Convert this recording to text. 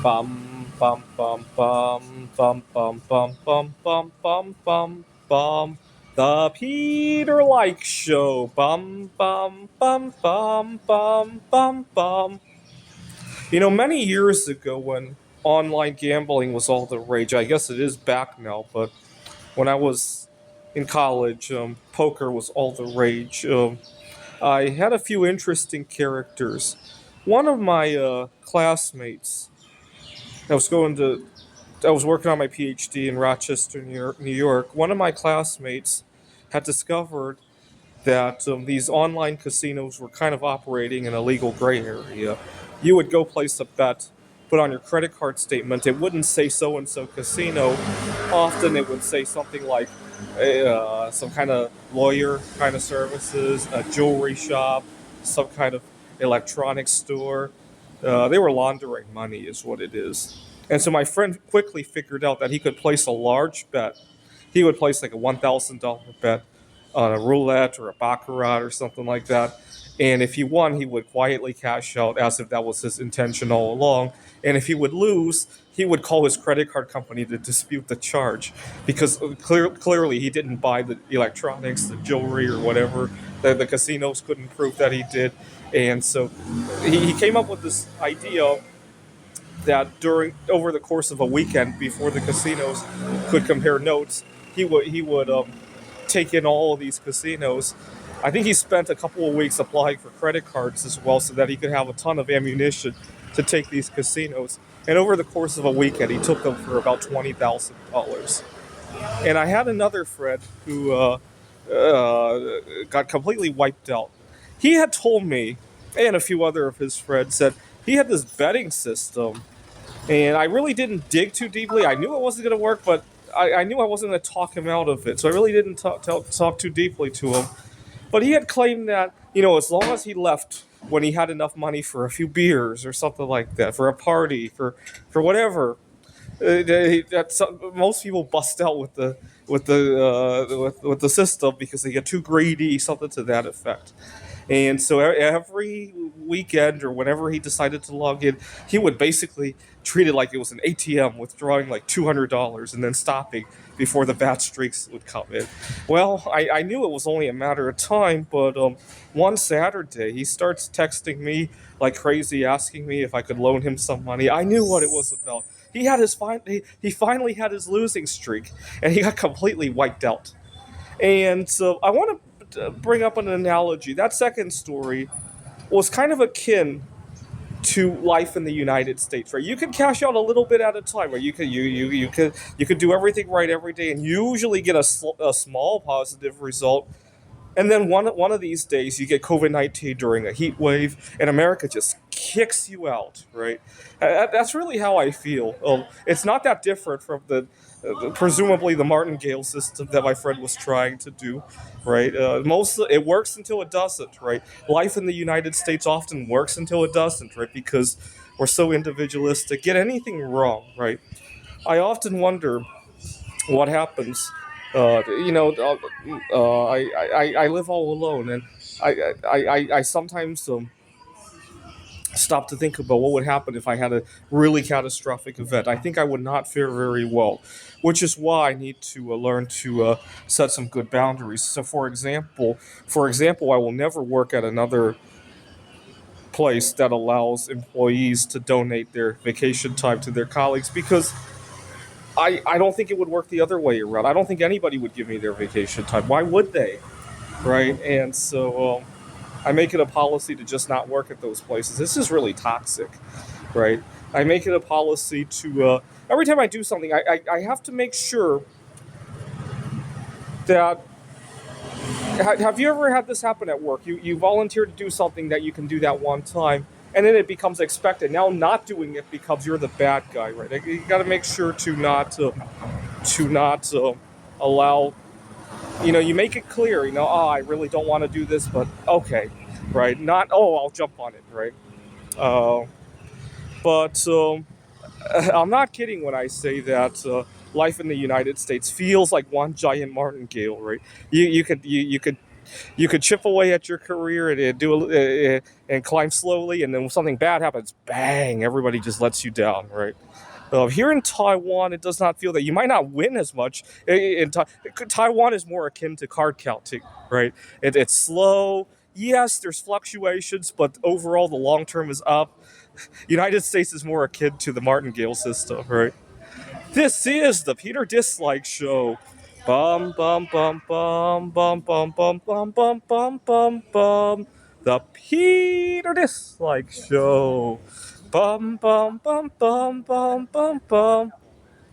Bum bum bum bum bum bum bum bum bum bum bum bum. The Peter Like Show. Bum bum bum bum bum bum bum. Many years ago when online gambling was all the rage, I guess it is back now, but when I was in college, poker was all the rage. I had a few interesting characters. One of my classmates, I was going to I was working on my PhD in Rochester, New York. One of my classmates had discovered that these online casinos were kind of operating in a legal gray area. You would go place a bet, put on your credit card statement, it wouldn't say so and so casino. Often it would say something like some kind of lawyer kind of services, a jewelry shop, some kind of electronics store. They were laundering money, is what it is. And so my friend quickly figured out that he could place a large bet. He would place like a $1,000 bet on a roulette or a baccarat or something like that. And if he won, he would quietly cash out as if that was his intention all along. And if he would lose, he would call his credit card company to dispute the charge because clearly he didn't buy the electronics, the jewelry, or whatever. The casinos couldn't prove that he did. And so he came up with this idea that over the course of a weekend before the casinos could compare notes, he would take in all of these casinos. I think he spent a couple of weeks applying for credit cards as well, so that he could have a ton of ammunition to take these casinos. And over the course of a weekend, he took them for about $20,000. And I had another friend who got completely wiped out. He had told me, and a few other of his friends, that he had this betting system, and I really didn't dig too deeply. I knew it wasn't going to work, but I knew I wasn't going to talk him out of it, so I really didn't talk too deeply to him. But he had claimed that, as long as he left when he had enough money for a few beers or something like that, for a party, for whatever, most people bust out with the system because they get too greedy, something to that effect. And so every weekend or whenever he decided to log in, he would basically treat it like it was an ATM, withdrawing like $200 and then stopping before the bad streaks would come in. Well, I knew it was only a matter of time, but one Saturday he starts texting me like crazy, asking me if I could loan him some money. I knew what it was about. He finally had his losing streak, and he got completely wiped out. And so I want to bring up an analogy. That second story was kind of akin to life in the United States, right? You can cash out a little bit at a time, right? You could do everything right every day, and usually get a small positive result. And then one of these days, you get COVID-19 during a heat wave, and America just kicks you out, right? That's really how I feel. It's not that different from presumably the Martingale system that my friend was trying to do, right? It works until it doesn't, right? Life in the United States often works until it doesn't, right? Because we're so individualistic. Get anything wrong, right? I often wonder what happens. I live all alone, and I sometimes stop to think about what would happen if I had a really catastrophic event. I think I would not fare very well, which is why I need to learn to set some good boundaries. So, for example, I will never work at another place that allows employees to donate their vacation time to their colleagues because I don't think it would work the other way around. I don't think anybody would give me their vacation time. Why would they? Right? And so I make it a policy to just not work at those places. This is really toxic, right? I make it a policy to, every time I do something, I have to make sure that. Have you ever had this happen at work? You volunteer to do something that you can do that one time, and then it becomes expected. Now, not doing it becomes you're the bad guy, right? You got to make sure to not allow. You make it clear. Oh, I really don't want to do this, but okay, right? Not I'll jump on it, right? Uh, but I'm not kidding when I say that life in the United States feels like one giant martingale, right? You could You could chip away at your career and and climb slowly, and then when something bad happens, bang, everybody just lets you down, right? Here in Taiwan, it does not feel that you might not win as much. Taiwan is more akin to card counting, right? It's slow. Yes, there's fluctuations, but overall the long term is up. United States is more akin to the Martingale system, right? This is the Peter Dislike Show. Bum bum bum bum bum bum bum bum bum bum bum bum. The Peter Dislike Show. Bum bum bum bum bum bum bum.